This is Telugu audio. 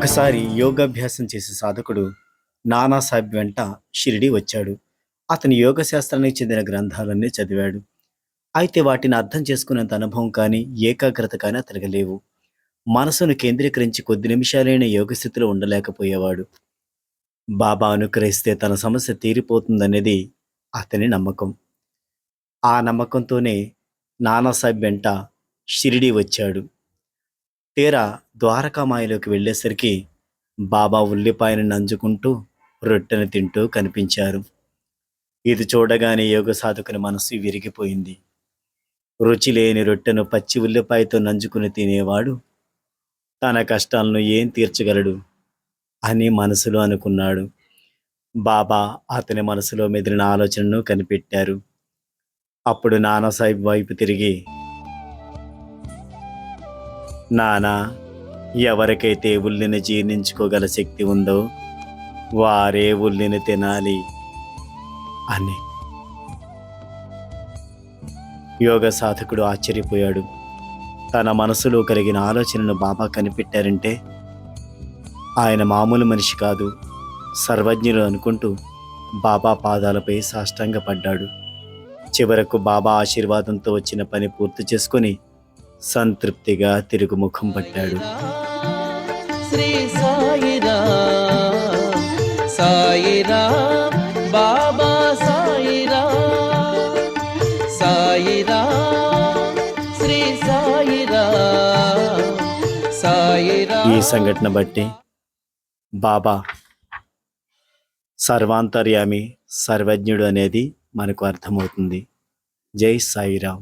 ఒకసారి యోగాభ్యాసం చేసే సాధకుడు నానాసాహెబ్ వెంట షిరిడి వచ్చాడు. అతని యోగ శాస్త్రానికి చెందిన గ్రంథాలన్నీ చదివాడు. అయితే వాటిని అర్థం చేసుకునేంత అనుభవం కానీ, ఏకాగ్రత కానీ అతనికి లేవు. మనసును కేంద్రీకరించి కొద్ది నిమిషాలైన యోగ స్థితిలో ఉండలేకపోయేవాడు. బాబా అనుగ్రహిస్తే తన సమస్య తీరిపోతుందనేది అతని నమ్మకం. ఆ నమ్మకంతోనే నానాసాహెబ్ వెంట షిరిడి వచ్చాడు. తీరా ద్వారకామాయిలోకి వెళ్ళేసరికి బాబా ఉల్లిపాయను నంజుకుంటూ రొట్టెను తింటూ కనిపించారు. ఇది చూడగానే యోగ సాధకుని మనసు విరిగిపోయింది. రుచి లేని రొట్టెను పచ్చి ఉల్లిపాయతో నంజుకుని తినేవాడు తన కష్టాలను ఏం తీర్చగలడు అని మనసులో అనుకున్నాడు. బాబా అతని మనసులో మెదిలిన ఆలోచనను కనిపెట్టారు. అప్పుడు నానాసాహెబ్ వైపు తిరిగి, నానా, ఎవరికైతే ఉల్లిని జీర్ణించుకోగల శక్తి ఉందో వారే ఉల్లిని తినాలి అని. యోగ సాధకుడు ఆశ్చర్యపోయాడు. తన మనసులో కలిగిన ఆలోచనను బాబా కనిపెట్టారంటే ఆయన మామూలు మనిషి కాదు, సర్వజ్ఞులు అనుకుంటూ బాబా పాదాలపై సాష్టాంగపడ్డాడు. చివరకు బాబా ఆశీర్వాదంతో వచ్చిన పని పూర్తి చేసుకొని సంతృప్తిగా తిరుగుముఖం పట్టాడు. శ్రీ సాయిరా సాయిరా బాబా సాయిరా సాయిరా శ్రీ సాయిరా సాయిరా. ఈ సంఘటన బట్టి బాబా సర్వాంతర్యామి, సర్వజ్ఞుడు అనేది మనకు అర్థమవుతుంది. జై సాయిరాం.